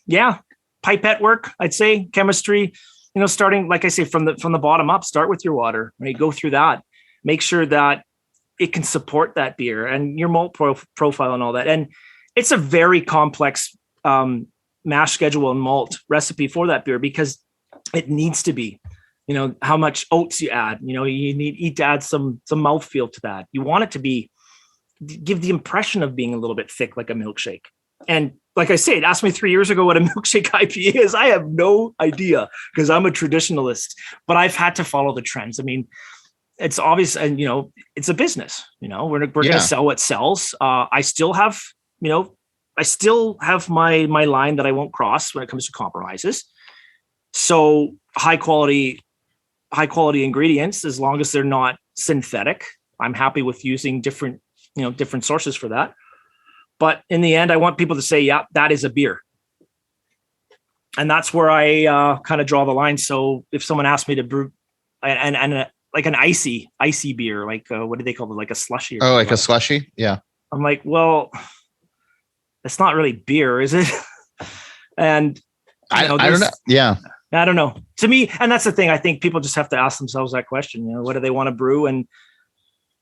yeah, pipette work, I'd say chemistry, starting, like I say, from the bottom up, start with your water, right? Go through that, make sure that it can support that beer and your malt profile and all that. And it's a very complex mash schedule and malt recipe for that beer because it needs to be, how much oats you add, you need to add some mouthfeel to that. You want it to give the impression of being a little bit thick, like a milkshake. And like I said, asked me 3 years ago what a milkshake IPA is. I have no idea because I'm a traditionalist, but I've had to follow the trends. I mean, it's obvious, and it's a business. We're going to sell what sells. I still have my line that I won't cross when it comes to compromises. So high quality ingredients, as long as they're not synthetic, I'm happy with using different sources for that. But in the end, I want people to say, yeah, that is a beer. And that's where I kind of draw the line. So if someone asks me to brew and like an icy beer, like what do they call it? Like a slushy. Oh, like a slushy. Yeah. I'm like, well, it's not really beer, is it? And I don't know. Yeah. I don't know. To me, and that's the thing, I think people just have to ask themselves that question, what do they want to brew? And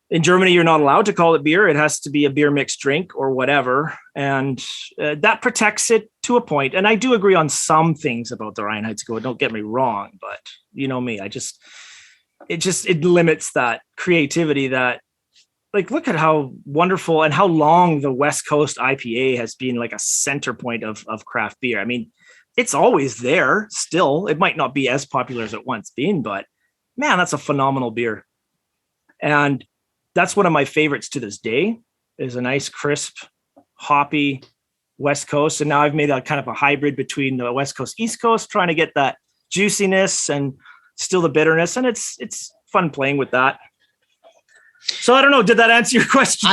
in Germany, you're not allowed to call it beer. It has to be a beer mixed drink or whatever. And that protects it to a point. And I do agree on some things about the Reinheitsgebot. Don't get me wrong, but you know me, it limits that creativity that, like, look at how wonderful and how long the West Coast IPA has been like a center point of craft beer. I mean, it's always there still. It might not be as popular as it once been, but man, that's a phenomenal beer. And that's one of my favorites to this day, is a nice, crisp, hoppy West Coast. And now I've made a kind of a hybrid between the West Coast, East Coast, trying to get that juiciness and still the bitterness. And it's fun playing with that. So I don't know. Did that answer your question?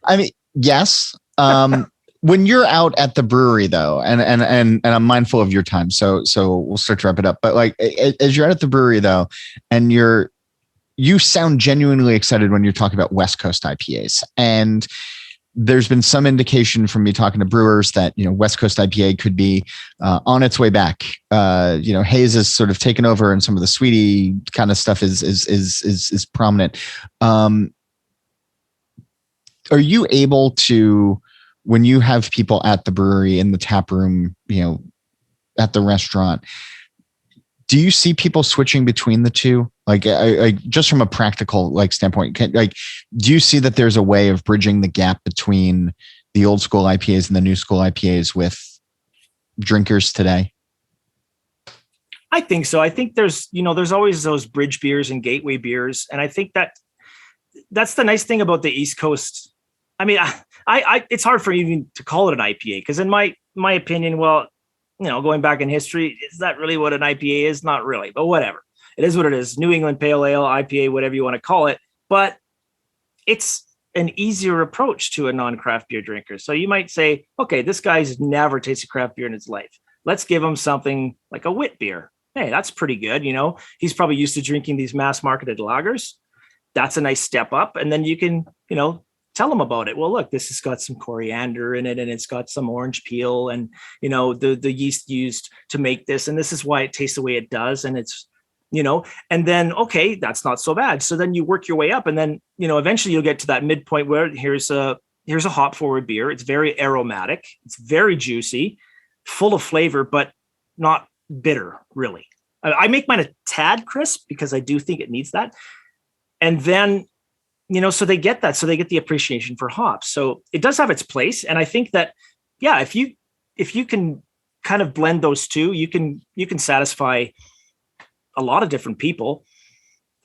I mean, yes. When you're out at the brewery though, and I'm mindful of your time, so we'll start to wrap it up. But like, as you're out at the brewery though, and you sound genuinely excited when you're talking about West Coast IPAs, and there's been some indication from me talking to brewers that West Coast IPA could be on its way back. Haze has sort of taken over, and some of the sweetie kind of stuff is prominent. Are you able to, when you have people at the brewery, in the tap room, at the restaurant, do you see people switching between the two? Like, I just from a practical standpoint, do you see that there's a way of bridging the gap between the old school IPAs and the new school IPAs with drinkers today? I think so. I think there's always those bridge beers and gateway beers. And I think that's the nice thing about the East Coast. I mean, it's hard for even to call it an IPA, because in my opinion, well, going back in history, is that really what an IPA is? Not really, but whatever. It is what it is. New England Pale Ale, IPA, whatever you want to call it. But it's an easier approach to a non-craft beer drinker. So you might say, okay, this guy's never tasted craft beer in his life. Let's give him something like a wit beer. Hey, that's pretty good. He's probably used to drinking these mass marketed lagers. That's a nice step up. And then you can, tell them about it. Well, look, this has got some coriander in it, and it's got some orange peel, and the yeast used to make this, and this is why it tastes the way it does. And it's, and then, okay, that's not so bad. So then you work your way up, and then, eventually you'll get to that midpoint where here's a hop forward beer. It's very aromatic. It's very juicy, full of flavor, but not bitter, really. I make mine a tad crisp because I do think it needs that. And then, so they get that. So they get the appreciation for hops. So it does have its place. And I think that, yeah, if you can kind of blend those two, you can satisfy a lot of different people.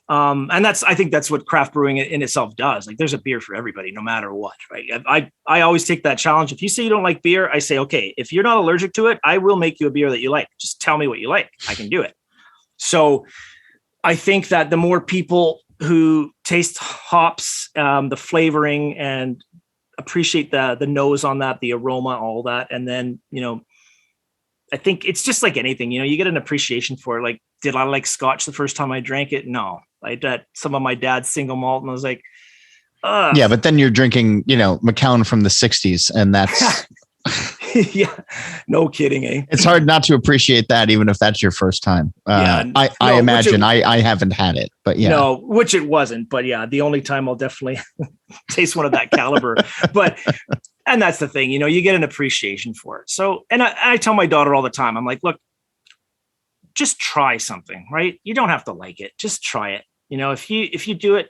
And I think that's what craft brewing in itself does. Like, there's a beer for everybody, no matter what, right? I always take that challenge. If you say you don't like beer, I say, okay, if you're not allergic to it, I will make you a beer that you like. Just tell me what you like. I can do it. So I think that the more people who taste hops, the flavoring, and appreciate the nose on that, the aroma, all that. And then, I think it's just like anything, you get an appreciation for it. Like, did I like Scotch the first time I drank it? No. I had some of my dad's single malt, and I was like, ugh. Yeah, but then you're drinking, Macallan from the 60s, and that's Yeah, no kidding, eh? It's hard not to appreciate that, even if that's your first time. I imagine I haven't had it, but yeah. No, which it wasn't. But yeah, the only time I'll definitely taste one of that caliber. And that's the thing, you get an appreciation for it. So, and I tell my daughter all the time, I'm like, look, just try something, right? You don't have to like it. Just try it. If you do it,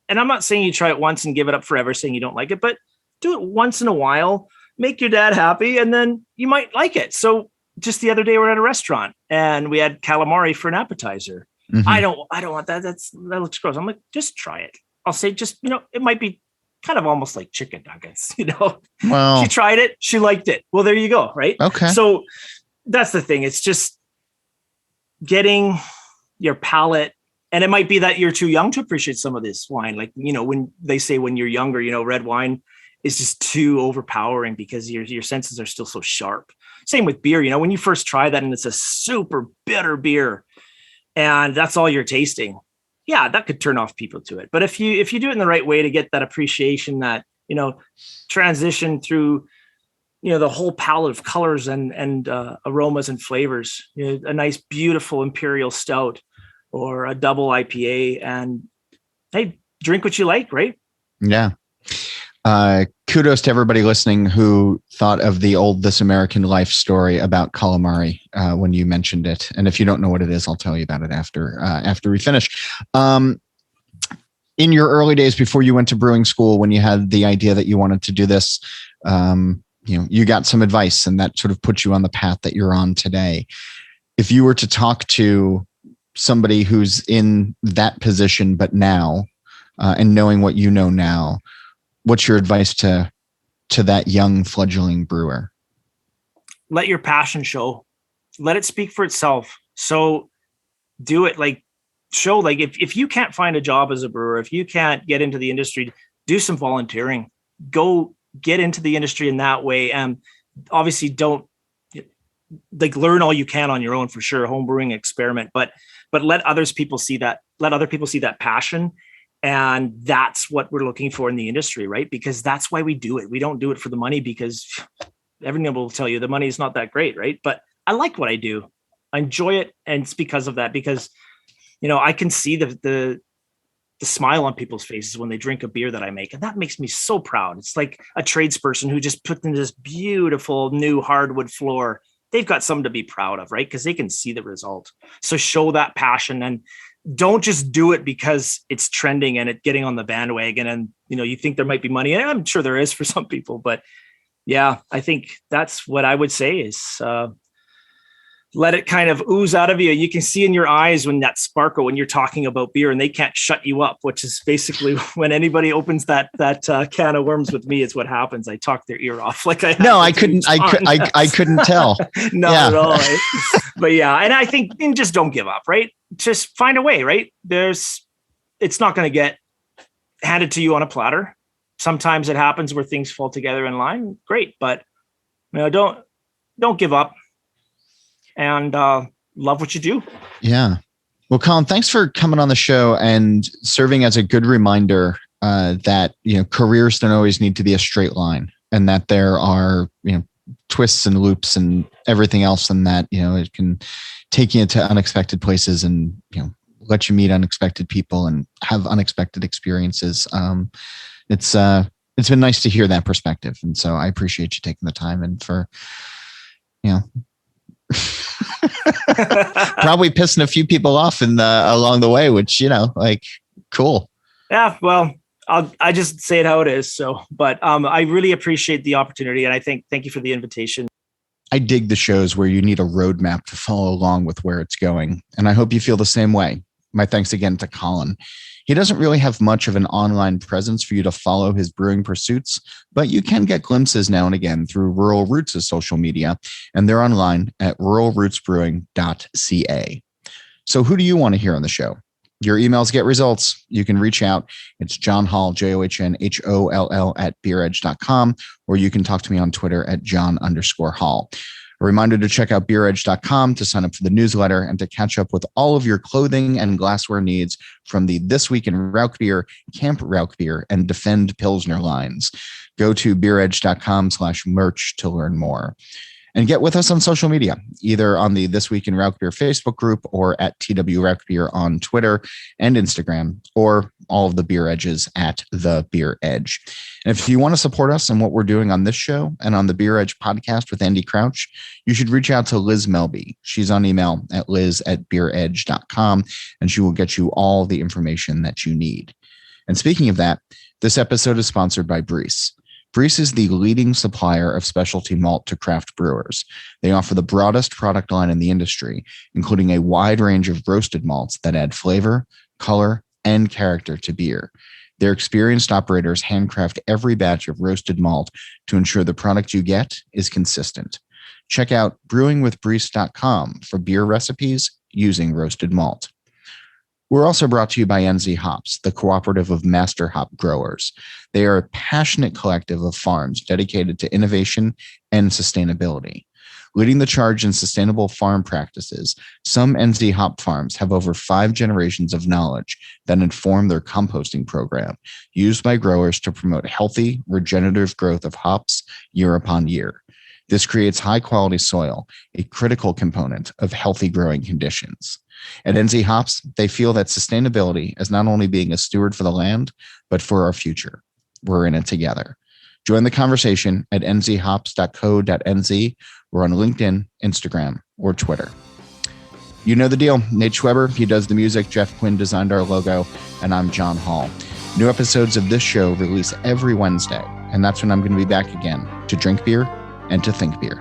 and I'm not saying you try it once and give it up forever, saying you don't like it, but do it once in a while, make your dad happy, and then you might like it. So just the other day, we're at a restaurant and we had calamari for an appetizer. Mm-hmm. I don't want that. That looks gross. I'm like, just try it. I'll say, it might be kind of almost like chicken nuggets, Well, she tried it. She liked it. Well, there you go. Right. Okay. So that's the thing. It's just getting your palate. And it might be that you're too young to appreciate some of this wine. Like, when they say when you're younger, red wine is just too overpowering because your senses are still so sharp. Same with beer. When you first try that and it's a super bitter beer and that's all you're tasting, yeah, that could turn off people to it. But if you do it in the right way to get that appreciation, that, transition through, the whole palette of colors and aromas and flavors, a nice, beautiful imperial stout or a double IPA, and hey, drink what you like, right? Yeah. Kudos to everybody listening who thought of the old This American Life story about calamari when you mentioned it. And if you don't know what it is, I'll tell you about it after we finish. In your early days before you went to brewing school, when you had the idea that you wanted to do this, you got some advice and that sort of put you on the path that you're on today. If you were to talk to somebody who's in that position, but now, and knowing what you know now, what's your advice to that young fledgling brewer? Let your passion show. Let it speak for itself. So do it. Show, if you can't find a job as a brewer, if you can't get into the industry, do some volunteering. Go get into the industry in that way. And obviously don't learn all you can on your own, for sure. Home brewing experiment, but let other people see that passion. And that's what we're looking for in the industry, right? Because that's why we do it. We don't do it for the money, because everyone will tell you the money is not that great, right? But I like what I do. I enjoy it. And it's because of that, because, I can see the smile on people's faces when they drink a beer that I make. And that makes me so proud. It's like a tradesperson who just put in this beautiful new hardwood floor. They've got something to be proud of, right? Because they can see the result. So show that passion, and don't just do it because it's trending and it getting on the bandwagon. And, you think there might be money. And I'm sure there is for some people, but yeah, I think that's what I would say is, let it kind of ooze out of you. You can see in your eyes when that sparkle, when you're talking about beer and they can't shut you up, which is basically when anybody opens that can of worms with me, is what happens. I talk their ear off. I couldn't tell. Not at all. Right? But yeah. And I think just don't give up, right? Just find a way, right? It's not going to get handed to you on a platter. Sometimes it happens where things fall together in line. Great. But don't give up. And love what you do. Yeah. Well, Colin, thanks for coming on the show and serving as a good reminder that, careers don't always need to be a straight line, and that there are, twists and loops and everything else, and that, it can take you into unexpected places and, let you meet unexpected people and have unexpected experiences. It's been nice to hear that perspective. And so I appreciate you taking the time and for, probably pissing a few people off along the way, which, cool. Yeah. Well, I just say it how it is. So, but I really appreciate the opportunity, and thank you for the invitation. I dig the shows where you need a roadmap to follow along with where it's going. And I hope you feel the same way. My thanks again to Colin. He doesn't really have much of an online presence for you to follow his brewing pursuits, but you can get glimpses now and again through Rural Roots' social media, and they're online at ruralrootsbrewing.ca. So who do you want to hear on the show? Your emails get results. You can reach out. It's John Holl, JOHNHOLL @beeredge.com, or you can talk to me on Twitter at John_Holl. A reminder to check out beeredge.com to sign up for the newsletter and to catch up with all of your clothing and glassware needs from the This Week in Rauk Beer, Camp Rauk Beer, and Defend Pilsner lines. Go to beeredge.com/merch to learn more. And get with us on social media, either on the This Week in Rauch Beer Facebook group or at TW Rauch Beer on Twitter and Instagram, or all of the Beer Edges at The Beer Edge. And if you want to support us and what we're doing on this show and on the Beer Edge podcast with Andy Crouch, you should reach out to Liz Melby. She's on email at liz@beeredge.com, and she will get you all the information that you need. And speaking of that, this episode is sponsored by Breeze. Breeze is the leading supplier of specialty malt to craft brewers. They offer the broadest product line in the industry, including a wide range of roasted malts that add flavor, color, and character to beer. Their experienced operators handcraft every batch of roasted malt to ensure the product you get is consistent. Check out brewingwithbreeze.com for beer recipes using roasted malt. We're also brought to you by NZ Hops, the cooperative of master hop growers. They are a passionate collective of farms dedicated to innovation and sustainability. Leading the charge in sustainable farm practices, some NZ hop farms have over 5 generations of knowledge that inform their composting program, used by growers to promote healthy, regenerative growth of hops year upon year. This creates high-quality soil, a critical component of healthy growing conditions. At NZ Hops, they feel that sustainability is not only being a steward for the land, but for our future. We're in it together. Join the conversation at nzhops.co.nz or on LinkedIn, Instagram, or Twitter. You know the deal. Nate Schweber, he does the music. Jeff Quinn designed our logo, and I'm John Holl. New episodes of this show release every Wednesday, and that's when I'm going to be back again to drink beer and to think beer.